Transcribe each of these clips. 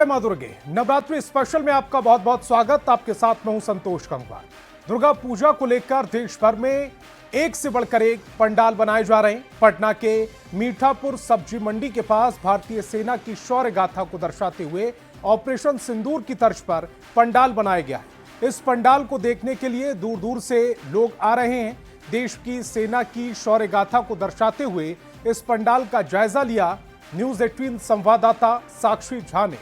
मां दुर्गे नवरात्रि स्पेशल में आपका बहुत बहुत स्वागत। आपके साथ मैं हूं संतोष गंगवार। दुर्गा पूजा को लेकर देश भर में एक से बढ़कर एक पंडाल बनाए जा रहे हैं। पटना के मीठापुर सब्जी मंडी के पास भारतीय सेना की शौर्य गाथा को दर्शाते हुए ऑपरेशन सिंदूर की तर्ज पर पंडाल बनाया गया है। इस पंडाल को देखने के लिए दूर दूर से लोग आ रहे हैं। देश की सेना की शौर्य गाथा को दर्शाते हुए इस पंडाल का जायजा लिया न्यूज 18 संवाददाता साक्षी झा ने।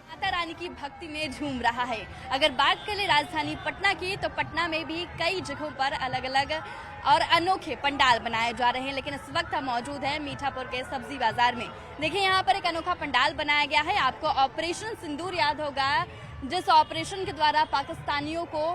माता रानी की भक्ति में झूम रहा है। अगर बात करें राजधानी पटना की, तो पटना में भी कई जगहों पर अलग अलग और अनोखे पंडाल बनाए जा रहे हैं। लेकिन इस वक्त हम मौजूद हैं मीठापुर के सब्जी बाजार में। देखिए, यहाँ पर एक अनोखा पंडाल बनाया गया है। आपको ऑपरेशन सिंदूर याद होगा, जिस ऑपरेशन के द्वारा पाकिस्तानियों को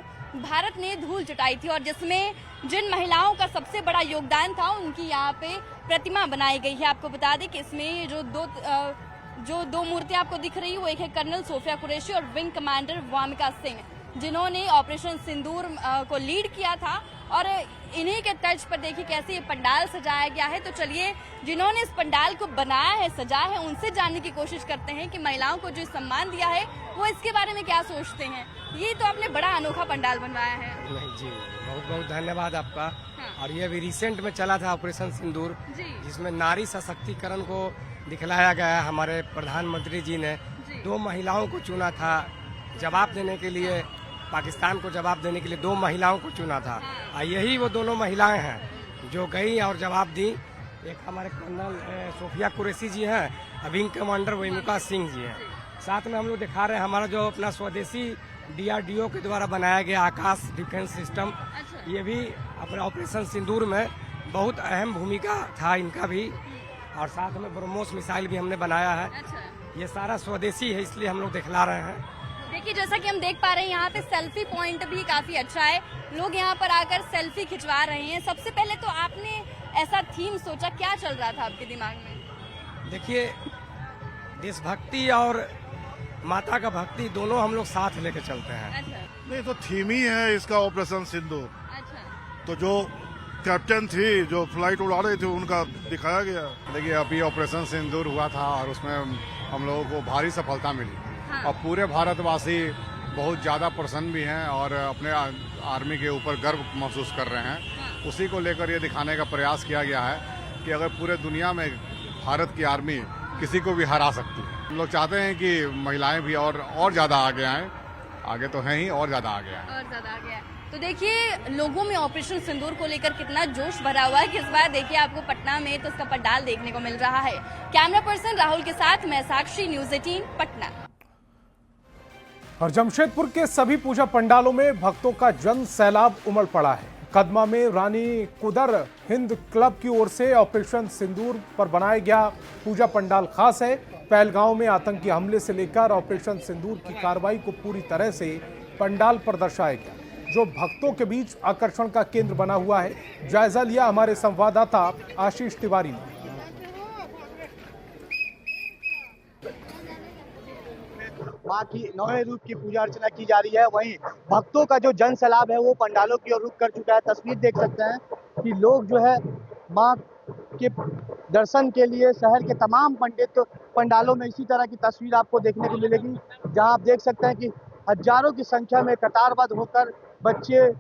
भारत ने धूल चटाई थी और जिसमें जिन महिलाओं का सबसे बड़ा योगदान था, उनकी यहाँ पे प्रतिमा बनाई गई है। आपको बता दें कि इसमें जो दो मूर्तियां आपको दिख रही है, वो एक है कर्नल सोफिया कुरैशी और विंग कमांडर वामिका सिंह, जिन्होंने ऑपरेशन सिंदूर को लीड किया था। और इन्हीं के तर्ज पर देखिए कैसे ये पंडाल सजाया गया है। तो चलिए, जिन्होंने इस पंडाल को बनाया है, सजाया है, उनसे जानने की कोशिश करते हैं कि महिलाओं को जो सम्मान दिया है वो इसके बारे में क्या सोचते हैं। ये तो आपने बड़ा अनोखा पंडाल बनवाया है। नहीं जी, बहुत बहुत धन्यवाद आपका। हाँ। और ये भी रिसेंट में चला था ऑपरेशन सिंदूर, जिसमें नारी सशक्तिकरण को दिखलाया गया। हमारे प्रधानमंत्री जी ने 2 महिलाओं को चुना था जवाब देने के लिए, पाकिस्तान को जवाब देने के लिए 2 महिलाओं को चुना था। और यही वो दोनों महिलाएं हैं जो गई और जवाब दी। एक हमारे कर्नल सोफिया कुरैशी जी हैं, विंग कमांडर वामिका सिंह जी हैं। साथ में हम लोग दिखा रहे हैं हमारा जो अपना स्वदेशी DRDO के द्वारा बनाया गया आकाश डिफेंस सिस्टम। ये भी अपने ऑपरेशन सिंदूर में बहुत अहम भूमिका था इनका भी। और साथ में ब्रह्मोस मिसाइल भी हमने बनाया है। ये सारा स्वदेशी है, इसलिए हम लोग दिखला रहे हैं। देखिए, जैसा कि हम देख पा रहे हैं, यहाँ पे सेल्फी पॉइंट भी काफी अच्छा है। लोग यहाँ पर आकर सेल्फी खिंचवा रहे हैं। सबसे पहले तो आपने ऐसा थीम सोचा, क्या चल रहा था आपके दिमाग में? देखिए, देशभक्ति और माता का भक्ति दोनों हम लोग साथ लेके चलते हैं। नहीं, तो थीम ही है इसका ऑपरेशन सिंदूर। तो जो कैप्टन थी, जो फ्लाइट उड़ा रहे थे, उनका दिखाया गया। देखिए, अभी ऑपरेशन सिंदूर हुआ था और उसमें हम लोगों को भारी सफलता मिली। हाँ। और पूरे भारतवासी बहुत ज़्यादा प्रसन्न भी हैं और अपने आर्मी के ऊपर गर्व महसूस कर रहे हैं। हाँ। उसी को लेकर ये दिखाने का प्रयास किया गया है कि अगर पूरे दुनिया में भारत की आर्मी किसी को भी हरा सकती है। हम लोग चाहते हैं कि महिलाएं भी और ज़्यादा आगे आएँ। आगे तो हैं ही, और ज़्यादा आगे आएँ। और ज़्यादा आगे आए। तो देखिए, लोगों में ऑपरेशन सिंदूर को लेकर कितना जोश भरा हुआ है कि इस बार देखिए आपको पटना में तो उसका पंडाल देखने को मिल रहा है। कैमरा पर्सन राहुल के साथ मैं साक्षी, न्यूज 18 पटना। और जमशेदपुर के सभी पूजा पंडालों में भक्तों का जन सैलाब उमड़ पड़ा है। कदमा में रानी कुदर हिंद क्लब की ओर से ऑपरेशन सिंदूर पर बनाया गया पूजा पंडाल खास है। पहलगांव में आतंकी हमले से लेकर ऑपरेशन सिंदूर की कार्रवाई को पूरी तरह से पंडाल पर दर्शाया गया, जो भक्तों के बीच आकर्षण का केंद्र बना हुआ है। जायजा लिया हमारे संवाददाता आशीष तिवारी ने। माँ की 9वें रूप की पूजा अर्चना की जा रही है। वहीं भक्तों का जो जन सैलाब है वो पंडालों की ओर रुख कर चुका है। तस्वीर देख सकते हैं कि लोग जो है माँ के दर्शन के लिए शहर के तमाम पंडालों में इसी तरह की तस्वीर आपको देखने को मिलेगी, जहां आप देख सकते हैं कि हजारों की संख्या में कतारबद्ध होकर बच्चे,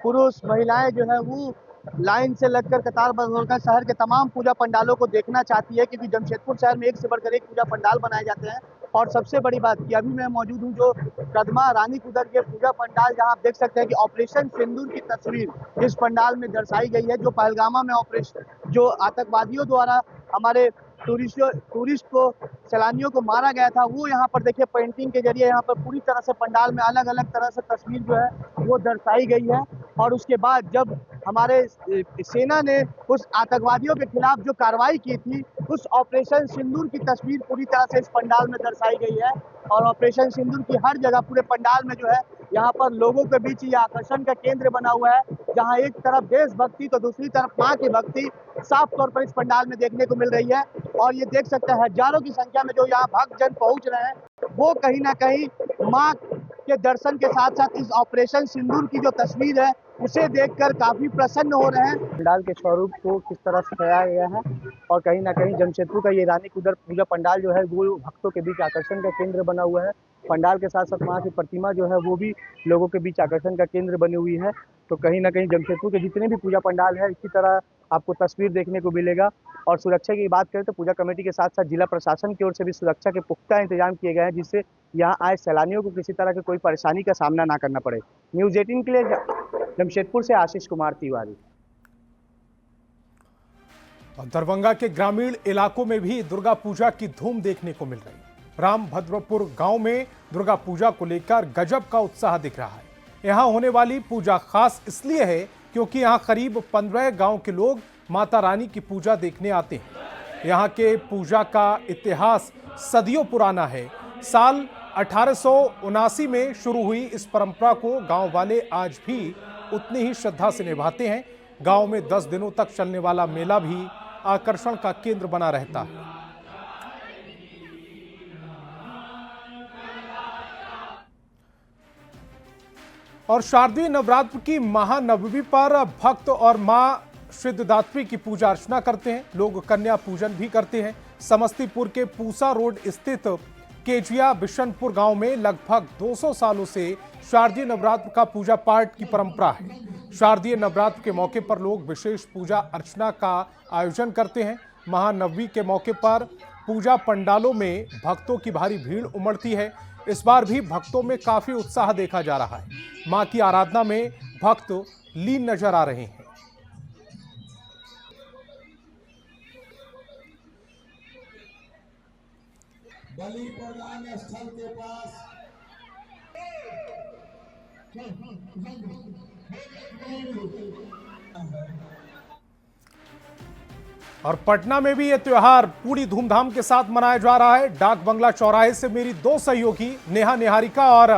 पुरुष, महिलाएं जो है वो लाइन से लगकर कतारबद्ध होकर शहर के तमाम पूजा पंडालों को देखना चाहती है, क्योंकि जमशेदपुर शहर में एक से बढ़कर एक पूजा पंडाल बनाए जाते हैं। और सबसे बड़ी बात कि अभी मैं मौजूद हूँ जो कदमा रानी कुदर के पूजा पंडाल, जहां आप देख सकते हैं कि ऑपरेशन सिंदूर की तस्वीर इस पंडाल में दर्शाई गई है। जो पहलगामा में ऑपरेशन जो आतंकवादियों द्वारा हमारे टूरिस्ट को, सैलानियों को मारा गया था, वो यहाँ पर देखिए पेंटिंग के जरिए यहाँ पर पूरी तरह से पंडाल में अलग अलग तरह से तस्वीर जो है वो दर्शाई गई है। और उसके बाद जब हमारे सेना ने उस आतंकवादियों के खिलाफ जो कार्रवाई की थी, उस ऑपरेशन सिंदूर की तस्वीर पूरी तरह से इस पंडाल में दर्शाई गई है। और ऑपरेशन सिंदूर की हर जगह पूरे पंडाल में जो है यहाँ पर लोगों के बीच ये आकर्षण का केंद्र बना हुआ है, जहाँ एक तरफ देशभक्ति तो दूसरी तरफ माँ की भक्ति साफ तौर पर इस पंडाल में देखने को मिल रही है। और ये देख सकते हैं हजारों की संख्या में जो यहाँ भक्तजन पहुँच रहे हैं, वो कहीं ना कहीं माँ के दर्शन के साथ साथ इस ऑपरेशन सिंदूर की जो तस्वीर है उसे देखकर काफी प्रसन्न हो रहे हैं। पंडाल के स्वरूप को किस तरह से सजाया गया है और कहीं ना कहीं जमशेदपुर का ये रानी कुदर पूजा पंडाल जो है वो भक्तों के बीच आकर्षण का केंद्र बना हुआ है। पंडाल के साथ साथ मां की प्रतिमा जो है वो भी लोगों के बीच आकर्षण का केंद्र बनी हुई है। तो कहीं ना कहीं जमशेदपुर के जितने भी पूजा पंडाल है इसी तरह आपको तस्वीर देखने को मिलेगा। और सुरक्षा की बात करें तो पूजा कमेटी के साथ साथ जिला प्रशासन की ओर से भी सुरक्षा के पुख्ता इंतजाम किए गए हैं, जिससे यहाँ आए सैलानियों को किसी तरह की कोई परेशानी का सामना ना करना पड़े। न्यूज़ 18 के लिए जमशेदपुर से आशीष कुमार तिवारी। दरभंगा के ग्रामीण इलाकों में भी दुर्गा पूजा की धूम देखने को मिल रही है। रामभद्रपुर गांव में दुर्गा पूजा को लेकर गजब का उत्साह दिख रहा है। यहां होने वाली पूजा खास इसलिए है क्योंकि यहां करीब 15 गांव के लोग माता रानी की पूजा देखने आते हैं। यहां के पूजा का इतिहास सदियों पुराना है। साल 1879 में शुरू हुई इस परंपरा को गांव वाले आज भी उतनी ही श्रद्धा से निभाते हैं। गांव में 10 दिनों तक चलने वाला मेला भी आकर्षण का केंद्र बना रहता है। और शारदीय नवरात्र की महानवमी पर भक्त और मां सिद्धिदात्री की पूजा अर्चना करते हैं। लोग कन्या पूजन भी करते हैं। समस्तीपुर के पूसा रोड स्थित केजिया बिशनपुर गांव में लगभग 200 सालों से शारदीय नवरात्र का पूजा पाठ की परंपरा है। शारदीय नवरात्र के मौके पर लोग विशेष पूजा अर्चना का आयोजन करते हैं। महानवमी के मौके पर पूजा पंडालों में भक्तों की भारी भीड़ उमड़ती है। इस बार भी भक्तों में काफी उत्साह देखा जा रहा है। मां की आराधना में भक्त लीन नजर आ रहे हैं। बलि प्रदान स्थल के पास और पटना में भी यह त्योहार पूरी धूमधाम के साथ मनाया जा रहा है। डाक बंगला चौराहे से मेरी दो सहयोगी नेहा निहारिका और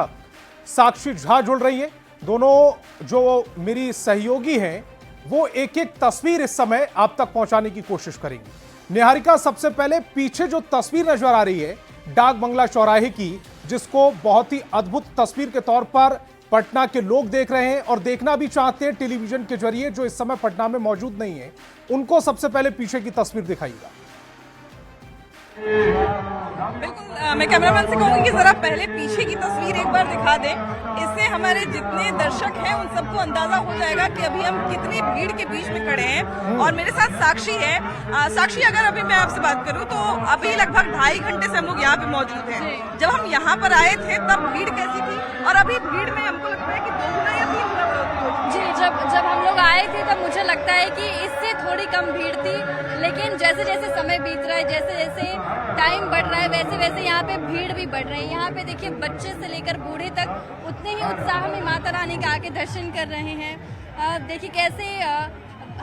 साक्षी झा जुड़ रही हैं। दोनों जो मेरी सहयोगी हैं वो एक एक तस्वीर इस समय आप तक पहुंचाने की कोशिश करेंगी। निहारिका, सबसे पहले पीछे जो तस्वीर नजर आ रही है डाक बंगला चौराहे की, जिसको बहुत ही अद्भुत तस्वीर के तौर पर पटना के लोग देख रहे हैं और देखना भी चाहते हैं टेलीविजन के जरिए, जो इस समय पटना में मौजूद नहीं है, उनको सबसे पहले पीछे की तस्वीर दिखाइएगा। बिल्कुल, मैं कैमरामैन से कहूंगी कि जरा पहले पीछे की तस्वीर एक बार दिखा दें। इससे हमारे जितने दर्शक हैं उन सबको अंदाजा हो जाएगा कि अभी हम कितनी भीड़ के बीच में खड़े हैं। और मेरे साथ साक्षी है। साक्षी, अगर अभी मैं आपसे बात करूं तो अभी लगभग 2.5 घंटे से हम लोग यहाँ पे मौजूद हैं। जब हम यहाँ पर आए थे तब भीड़ कैसी थी और अभी भीड़ में हमको लगता है कि 2 गुना या 3 गुना बढ़ोतरी। जी, जब हम लोग आए थे तब मुझे लगता है कि इससे थोड़ी कम भीड़ थी, लेकिन जैसे जैसे समय बीत रहा है, जैसे जैसे टाइम बढ़ रहा है, वैसे वैसे यहाँ पे भीड़ भी बढ़ रही है। यहाँ पे देखिए बच्चे से लेकर बूढ़े तक उतने ही उत्साह में माता रानी का आके दर्शन कर रहे हैं। देखिए कैसे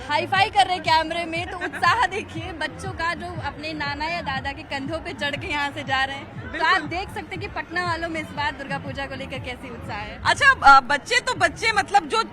हाई फाई कर रहे हैं कैमरे में, तो उत्साह देखिए बच्चों का जो अपने नाना या दादा के कंधों पे चढ़ के यहाँ से जा रहे हैं। तो आप देख सकते हैं कि पटना वालों में इस बार दुर्गा पूजा को लेकर कैसी उत्साह है। अच्छा, बच्चे तो बच्चे, मतलब जो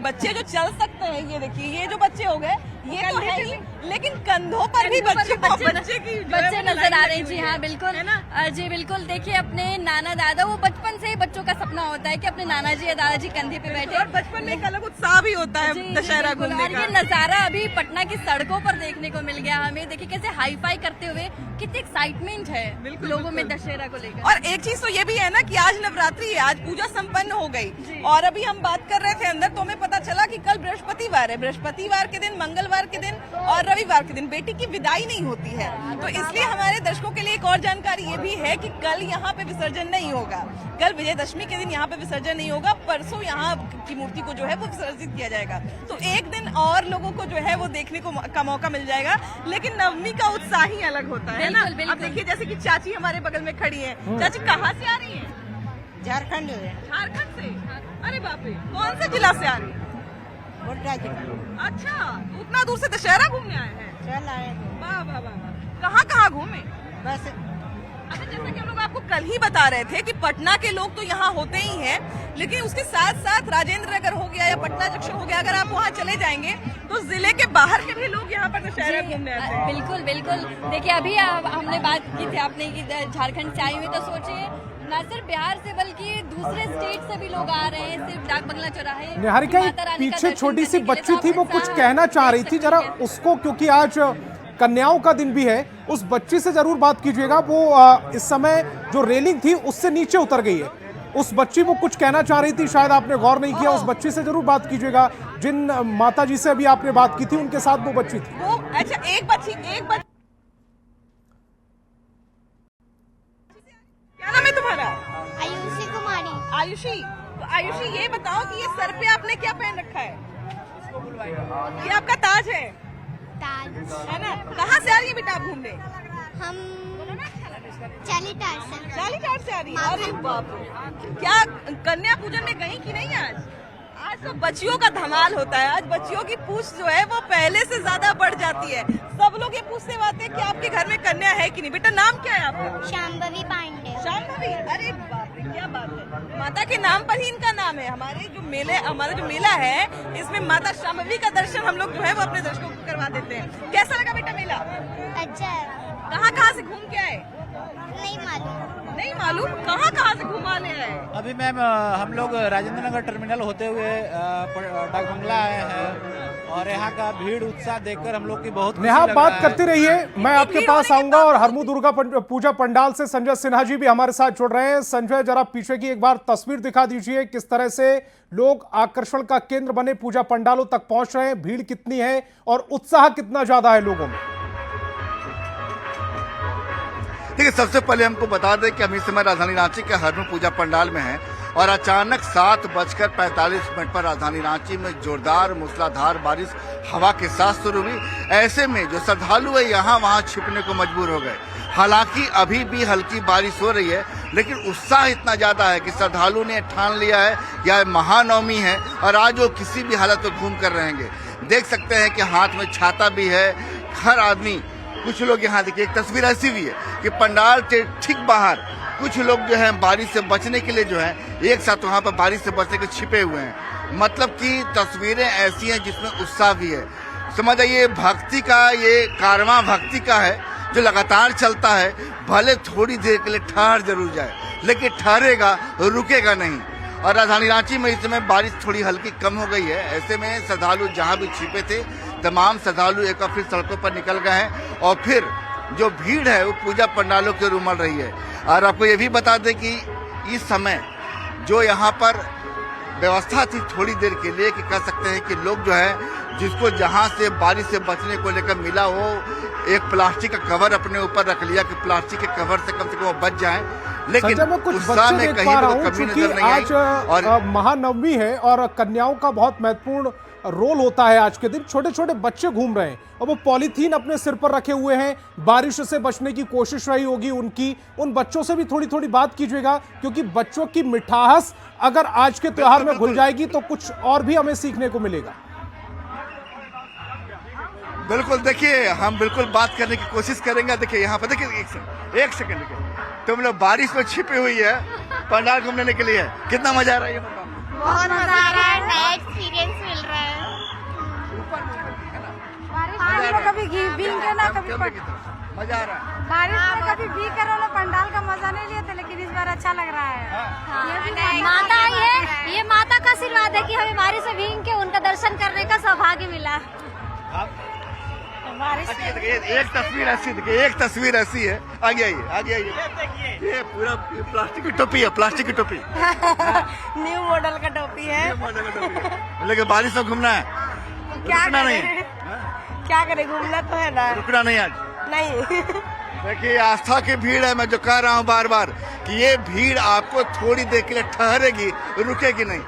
बच्चे जो चल सकते हैं, ये देखिए ये जो बच्चे हो गए ये तो है ही, लेकिन कंधों पर भी बच्चे नजर आ रहे हैं। जी हाँ, बिल्कुल है ना। जी बिल्कुल, देखिए अपने नाना दादा, वो बचपन से ही बच्चों का सपना होता है कि अपने नाना जी या दादाजी कंधे पे बैठे, और बचपन में एक अलग उत्साह भी होता है दशहरा घूमने का। ये नजारा अभी पटना की सड़कों पर देखने को मिल गया हमें। देखिए कैसे हाई फाई करते हुए, कितनी एक्साइटमेंट है लोगों में दशहरा को लेकर। और एक चीज तो ये भी है ना कि आज नवरात्रि है, आज पूजा संपन्न हो गई। और अभी हम बात कर रहे थे अंदर तो हमें पता चला कि कल बृहस्पतिवार है। बृहस्पतिवार के दिन, मंगलवार के दिन और रविवार के दिन बेटी की विदाई नहीं होती है। तो इसलिए हमारे दर्शकों के लिए एक और जानकारी ये भी है कि कल यहाँ पे विसर्जन नहीं होगा। कल विजयदशमी के दिन यहाँ पे विसर्जन नहीं होगा। परसों यहाँ की मूर्ति को जो है वो विसर्जित किया जाएगा। तो एक दिन और लोगों को जो है वो देखने का मौका मिल जाएगा। लेकिन नवमी का उत्साह ही अलग होता है ना। अब देखिए जैसे कि चाची हमारे बगल में खड़ी है। चाची कहाँ से आ रही है? झारखंड झारखंड से? अरे बाप रे, कौन से जिला से आ रही है? गोड्डा जिला। अच्छा, उतना दूर से दशहरा घूमने आए हैं? चल आए। वाह वाह वाह। कहाँ कहाँ घूमे? बस। अच्छा, जैसे कि हम लोग आपको कल ही बता रहे थे कि पटना के लोग तो यहाँ होते ही हैं, लेकिन उसके साथ साथ राजेंद्र नगर हो गया या पटना जंक्शन हो गया, अगर आप वहाँ चले जाएंगे तो जिले के बाहर के भी लोग यहाँ पर दशहरा घूमने आते हैं। बिल्कुल बिल्कुल। देखिए अभी हमने बात की थी आपने कि झारखंड से आई हुई, तो सोचिए ना सिर्फ बिहार से बल्कि दूसरे स्टेट से भी लोग आ रहे हैं सिर्फ डाक बंगला चौराहे। निहारिका, पीछे छोटी सी बच्ची थी, वो कुछ कहना चाह रही थी, जरा उसको, क्योंकि आज कन्याओं का दिन भी है, उस बच्ची से जरूर बात कीजिएगा। वो इस समय जो रेलिंग थी उससे नीचे उतर गई है। उस बच्ची वो कुछ कहना चाह रही थी, शायद आपने गौर नहीं किया। उस बच्ची से जरूर बात कीजिएगा। जिन माता जी से अभी आपने बात की थी उनके साथ वो बच्ची थी। वो अच्छा, एक बच्ची क्या नाम है तुम्हारा? आयुषी कुमारी। आयुषी। तो आयुषी, ये बताओ कि ये सर पे आपने क्या पहन रखा है? ये आपका ताज है, ताज है ना? कहाँ से आ रही है बेटा आप घूमने? हम चालीटार से आ रही है। अरे बाप रे, क्या कन्या पूजन में गई कि नहीं आज? आज तो बच्चियों का धमाल होता है। आज बच्चियों की पूछ जो है वो पहले से ज्यादा बढ़ जाती है। सब लोग ये पूछते बात है कि आपके घर में कन्या है कि नहीं। बेटा नाम क्या है आपका? शांभवी पांडे। शांभवी, अरे बाप रे, क्या बात है। माता के नाम पर ही इनका नाम है। हमारा जो मेला है इसमें माता शांभवी का दर्शन हम लोग जो है वो अपने दर्शकों को करवा देते हैं। कैसा लगा बेटा मेला? अच्छा, कहाँ से घूम के आए? नहीं मालूम कहाँ से घुमा ले आए? अभी मैम हम लोग राजेंद्र नगर टर्मिनल होते हुए डाक बंगला आए हैं और यहाँ का भीड़ उत्साह देखकर हम लोग की बहुत नेहा बात करती रहिए, मैं आपके पास आऊंगा। और हरमू दुर्गा पूजा पंडाल से संजय सिन्हा जी भी हमारे साथ जुड़ रहे हैं। संजय, जरा पीछे की एक बार तस्वीर दिखा दीजिए, किस तरह से लोग आकर्षण का केंद्र बने पूजा पंडालों तक पहुंच रहे हैं, भीड़ कितनी है और उत्साह कितना ज्यादा है लोगों में। देखिए, सबसे पहले हमको बता दें कि हम इस समय राजधानी रांची के हरमू पूजा पंडाल में हैं और अचानक 7:45 पर राजधानी रांची में जोरदार मूसलाधार बारिश हवा के साथ शुरू हुई। ऐसे में जो श्रद्धालु है यहाँ वहाँ छिपने को मजबूर हो गए। हालांकि अभी भी हल्की बारिश हो रही है, लेकिन उत्साह इतना ज्यादा है कि श्रद्धालु ने ठान लिया है यह महानवमी है और आज वो किसी भी हालत में घूम कर रहेंगे। देख सकते हैं कि हाथ में छाता भी है हर आदमी। कुछ लोग यहाँ देखिए, एक तस्वीर ऐसी भी है कि पंडाल के ठीक बाहर कुछ लोग जो है बारिश से बचने के लिए जो है एक साथ वहाँ पर बारिश से बचने के छिपे हुए हैं। मतलब कि तस्वीरें ऐसी हैं जिसमें उत्साह भी है। समझ आइए, भक्ति का ये कारवां भक्ति का है जो लगातार चलता है। भले थोड़ी देर के लिए ठहर जरूर जाए, लेकिन ठहरेगा, रुकेगा नहीं। और राजधानी रांची में इस समय बारिश थोड़ी हल्की कम हो गई है। ऐसे में श्रद्धालु जहाँ भी छिपे थे तमाम श्रद्धालु एक बार फिर सड़कों पर निकल गए हैं और फिर जो भीड़ है वो पूजा पंडालों की ओर उमड़ रही है। और आपको ये भी बता दें कि इस समय जो यहाँ पर व्यवस्था थी थोड़ी देर के लिए कि कह सकते हैं कि लोग जो है जिसको जहाँ से बारिश से बचने को लेकर मिला वो एक प्लास्टिक का कवर अपने ऊपर रख लिया कि प्लास्टिक के कवर से कम वो बच जाएं। लेकिन उत्साह में कहीं भी कमी नजर नहीं आई। और महानवमी है और कन्याओं का बहुत महत्वपूर्ण रोल होता है। आज के दिन छोटे छोटे बच्चे घूम रहे हैं और वो पॉलीथीन अपने सिर पर रखे हुए हैं। बारिश से बचने की कोशिश रही होगी उनकी। उन बच्चों से भी थोड़ी थोड़ी बात कीजिएगा, क्योंकि बच्चों की मिठास अगर आज के त्योहार में घुल जाएगी तो कुछ और भी हमें सीखने को मिलेगा। बिल्कुल, देखिए हम बिल्कुल बात करने की कोशिश करेंगे। देखिए यहाँ पर देखिए, एक सेकंड देखिए, तुम लोग बारिश में छिपी हुई है पंडाल घूमने के लिए, कितना मजा आ रहा है? बहुत मजा आ रहा है, नया एक्सपीरियंस मिल रहा है। बारिश में कभी भीग के ना कभी मजा आ रहा है। बारिश में कभी भीग कर वो पंडाल का मजा नहीं लिए थे, लेकिन इस बार अच्छा लग रहा है। माता ये माता का आशीर्वाद है कि हमें बारिश में भीग के उनका दर्शन करने का सौभाग्य मिला। एक तस्वीर ऐसी देखिए, एक तस्वीर ऐसी है। आगे आइए, आगे आइए। ये पूरा प्लास्टिक की टोपी है, प्लास्टिक की टोपी न्यू मॉडल का टोपी है। लेकिन बारिश में घूमना है, रुकना नहीं है। क्या करे, घूमना तो है ना, रुकना नहीं आज नहीं। देखिए, आस्था की भीड़ है। मैं जो कह रहा हूँ बार बार कि ये भीड़ आपको थोड़ी देर के लिए ठहरेगी, रुकेगी नहीं।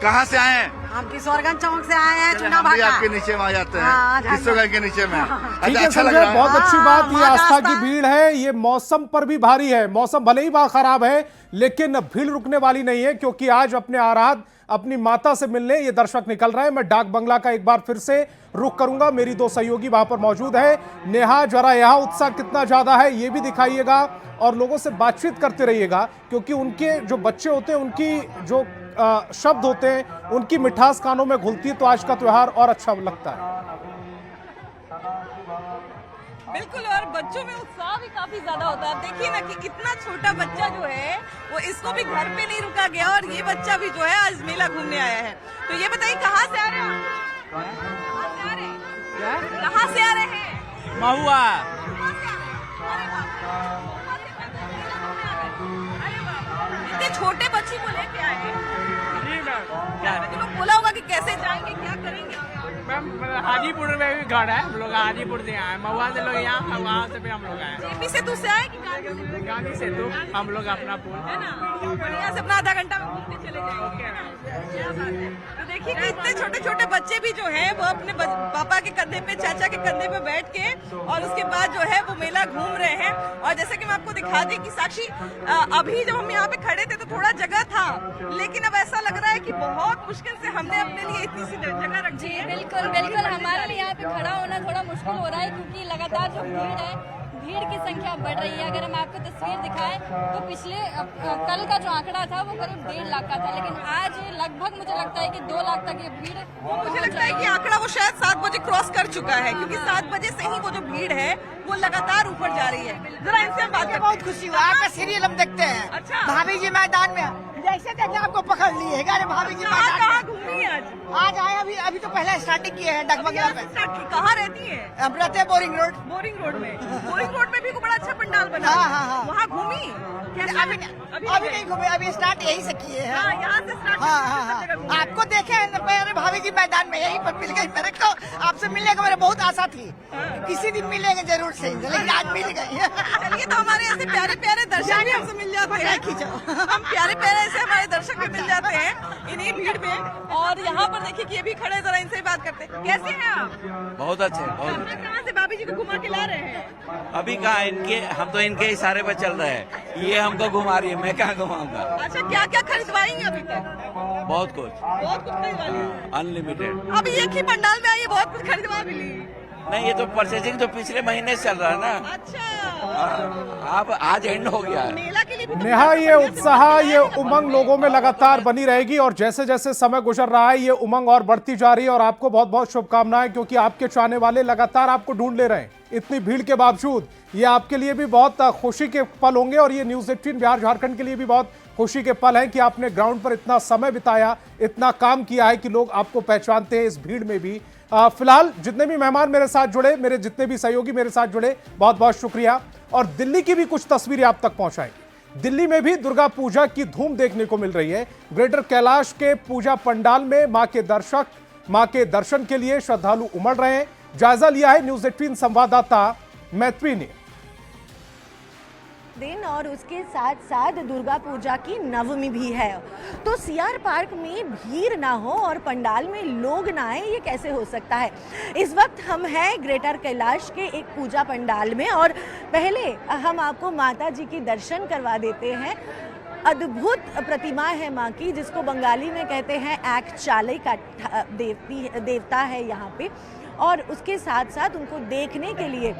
कहाँ से आए हैं? हम किशोरगंज चौक से आए हैं। हम भी आपके नीचे में आ जाते हैं, किशोरगंज के नीचे में। अच्छा लग रहा है, बहुत अच्छी बात। ये आस्था की भीड़ है, ये मौसम पर भी भारी है। मौसम भले ही बहुत खराब है, लेकिन भीड़ रुकने वाली नहीं है, क्योंकि आज अपने आराध अपनी माता से मिलने ये दर्शक निकल रहे हैं। मैं डाक बंगला का एक बार फिर से रुख करूंगा, मेरी दो सहयोगी वहां पर मौजूद है। नेहा, जरा यहाँ उत्साह कितना ज्यादा है ये भी दिखाइएगा और लोगों से बातचीत करते रहिएगा, क्योंकि उनके जो बच्चे होते हैं उनकी जो शब्द होते हैं उनकी मिठास कानों में घुलती है, तो आज का त्योहार और अच्छा लगता है। बिल्कुल, और बच्चों में उत्साह भी काफी ज्यादा होता है। देखिए ना कि इतना छोटा बच्चा जो है वो इसको भी घर पे नहीं रुका गया और ये बच्चा भी जो है आज मेला घूमने आया है। तो ये बताइए, कहाँ से आ रहे हैं? कहाँ से आ रहे हैं? महुआ। इतने छोटे बच्ची को लेके आए तो लोग बोला होगा कि कैसे जाएंगे, क्या करेंगे? मैम हाजीपुर में भी घर है, हम लोग हाजीपुर से आए, महुआ से लोग यहाँ, वहाँ से भी हम लोग आए। जेपी सेतु से आए कि गांधी सेतु हम लोग अपना पुल है ना, बढ़िया से अपना आधा घंटा में घूमते चले जाएंगे। क्या बात है। तो देखिए कि इतने छोटे छोटे बच्चे भी जो हैं वो अपने पापा के कंधे पे, चाचा के कंधे पे बैठ के और उसके बाद जो है वो मेला घूम रहे हैं। और जैसे कि मैं आपको दिखा दी कि साक्षी, अभी जब हम यहाँ पे खड़े थे तो थोड़ा जगह था, लेकिन अब ऐसा लग रहा है कि बहुत मुश्किल से हमने अपने लिए इतनी सी जगह रखी है। बिल्कुल बिल्कुल, हमारे लिए यहाँ पे खड़ा होना थोड़ा मुश्किल हो रहा है क्योंकि लगातार जो भीड़ है, भीड़ की संख्या बढ़ रही है। अगर हम आपको तस्वीर दिखाएं तो पिछले कल का जो आंकड़ा था वो करीब 1.5 लाख का था, लेकिन आज लगभग मुझे लगता है कि 2 लाख तक ये भीड़, मुझे लगता है कि आंकड़ा वो शायद 7 बजे क्रॉस कर चुका है, क्योंकि 7 बजे से ही वो जो भीड़ है वो लगातार ऊपर जा रही है। जरा इनसे बात करते हैं। बहुत खुशी हुआ, आपका सीरियल हम देखते हैं। अच्छा, भाभी जी मैदान में जैसे देखते आपको पकड़ लिए है। अरे भाभी जी कहाँ घूमी आज आए, अभी तो पहले स्टार्टिंग किए हैं डगमगा में। कहाँ रहती है? हम रहते हैं बोरिंग रोड। बोरिंग रोड में, बोरिंग रोड में भी बड़ा अच्छा पंडाल बना। हाँ। वहाँ घूमी? अभी नहीं घूमे, अभी स्टार्ट यहीं से किए हैं। यहाँ से स्टार्ट। हाँ। आपको देखे मेरे भाभी जी मैदान में, यहीं पर मिल गई। मेरे को आपसे मिलने का मेरे बहुत आशा थी, किसी दिन मिलेंगे जरूर से, लेकिन आज मिल गई। चलिए, तो हमारे ऐसे प्यारे प्यारे दर्शक भी हमसे मिल जाते हैं। हम प्यारे प्यारे ऐसे हमारे दर्शक भी मिल जाते हैं इन्हीं भीड़ में। और यहाँ पर देखिए कि ये भी खड़े, जरा इनसे बात करते हैं। कैसे हैं आप? बहुत अच्छे, बहुत। कहाँ से भाभी जी को घुमा के ला रहे हैं? अभी कहाँ इनके, हम तो इनके इशारे पर चल रहे हैं, ये हमको घुमा रही है, मैं कहाँ घुमाऊंगा। अच्छा, क्या क्या खरीदवाएंगे अभी तक? बहुत कुछ खरीदवा लिया, अनलिमिटेड। अभी एक ही पंडाल में आई, बहुत कुछ खरीदवा भी ली। नहीं, ये तो परचेजिंग तो पिछले महीने से चल रहा है ना। अच्छा, अब आज एंड हो गया है। मेला के लिए भी नेहा, ये उत्साह, ये उमंग लोगों में लगातार बनी रहेगी और जैसे जैसे समय गुजर रहा है ये उमंग और बढ़ती जा रही है। और आपको बहुत बहुत शुभकामनाएं, क्योंकि आपके चाहने वाले लगातार आपको ढूंढ ले रहे हैं। इतनी भीड़ के बावजूद ये आपके लिए भी बहुत खुशी के पल होंगे और ये न्यूज़ 18 बिहार झारखंड के लिए भी बहुत खुशी के पल हैं कि आपने ग्राउंड पर इतना समय बिताया, इतना काम किया है कि लोग आपको पहचानते हैं इस भीड़ में भी। फिलहाल जितने भी मेहमान मेरे साथ जुड़े, मेरे जितने भी सहयोगी मेरे साथ जुड़े, बहुत बहुत शुक्रिया। और दिल्ली की भी कुछ तस्वीरें आप तक पहुंचाएंगे। दिल्ली में भी दुर्गा पूजा की धूम देखने को मिल रही है। ग्रेटर कैलाश के पूजा पंडाल में मां के दर्शन के लिए श्रद्धालु उमड़ रहे हैं। जायजा लिया है न्यूज़ 18 संवाददाता मैत्री ने। दिन और उसके साथ साथ दुर्गा पूजा की नवमी भी है, तो सीआर पार्क में भीड़ ना हो और पंडाल में लोग ना आए, ये कैसे हो सकता है। इस वक्त हम हैं ग्रेटर कैलाश के एक पूजा पंडाल में और पहले हम आपको माता जी की दर्शन करवा देते हैं। अद्भुत प्रतिमा है माँ की, जिसको बंगाली में कहते हैं एक चाले का देवता है यहाँ पे। और उसके साथ साथ उनको देखने के लिए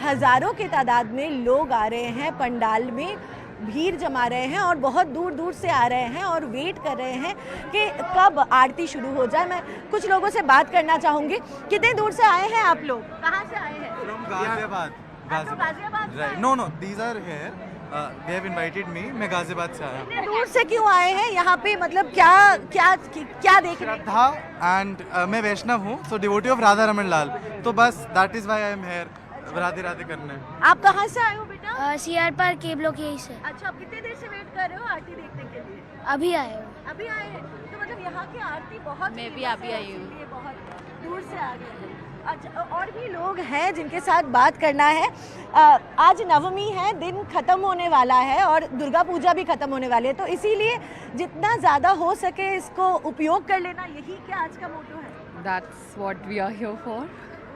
हजारों के तादाद में लोग आ रहे हैं, पंडाल में भीड़ जमा रहे हैं और बहुत दूर दूर से आ रहे हैं और वेट कर रहे हैं कि कब आरती शुरू हो जाए। मैं कुछ लोगों से बात करना चाहूँगी। कितने दूर से आए हैं आप लोग? कहाँ से आए हैं? Ghaziabad. No, these are here, they have invited me. मैं गाजियाबाद से आया हूँ। इतने दूर से क्यों आए हैं यहाँ पे? मतलब क्या देख रहे हैं? श्रद्धा एंड मैं वैष्णव हूँ, सो डिवोटी ऑफ राधा रमन लाल, तो बस that is why I am here, Radhe Radhe करने। आप कहाँ से आए हो बेटा? सीआर पार्क के ब्लॉक यही से। अच्छा, अब कितने देर से वेट कर रहे हो आरती देखने के लिए? अभी आए हो? अभी आए हैं, तो मतलब यहाँ की आरती बहुत, मैं भी अभी आई हूँ, बहुत दूर से आ गए हैं। अच्छा, और भी लोग हैं जिनके साथ बात करना है। आज नवमी है, दिन खत्म होने वाला है और दुर्गा पूजा भी खत्म होने वाली है, तो इसीलिए जितना ज़्यादा हो सके इसको उपयोग कर लेना, यही क्या आज का मोटो है? That's what we are here for.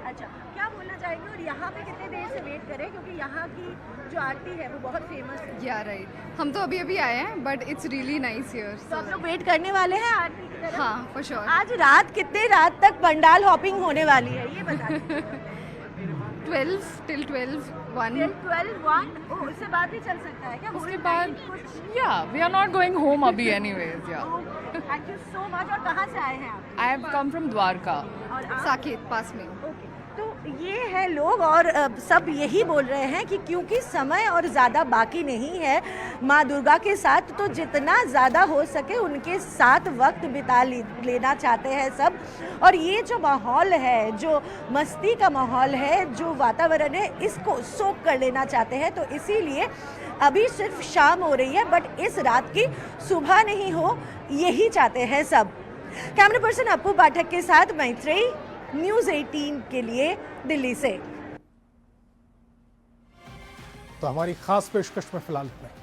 अच्छा, क्या बोलना चाहेंगे और यहाँ पे कितने देर से वेट करें, क्योंकि यहाँ की जो आरती है वो बहुत फेमस है? Yeah, right. हम तो अभी आए हैं, but it's really nice here. तो आप लोग वेट करने वाले हैं आरती की तरफ? हाँ, for sure. आज कितने रात तक पंडाल हॉपिंग होने वाली है, ये बताइए। 12 till 12, 1. Till 12, 1? ओह, उससे बाद भी चल सकता है क्या? उसके बाद Yeah, we are not going home अभी anyways. Yeah. Thank you so much. और कहाँ से आए हैं आप? I have come from Dwarka, और आप? Saket, पास में. Okay. तो ये है लोग और सब यही बोल रहे हैं कि क्योंकि समय और ज़्यादा बाकी नहीं है माँ दुर्गा के साथ, तो जितना ज़्यादा हो सके उनके साथ वक्त बिता लेना चाहते हैं सब। और ये जो माहौल है, जो मस्ती का माहौल है, जो वातावरण है, इसको सोख कर लेना चाहते हैं। तो इसीलिए अभी सिर्फ शाम हो रही है, बट इस रात की सुबह नहीं हो, यही चाहते हैं सब। कैमरा पर्सन अपू पाठक के साथ मैत्रेयी, न्यूज़ 18 के लिए दिल्ली से। तो हमारी खास पेशकश में फिलहाल इतना ही।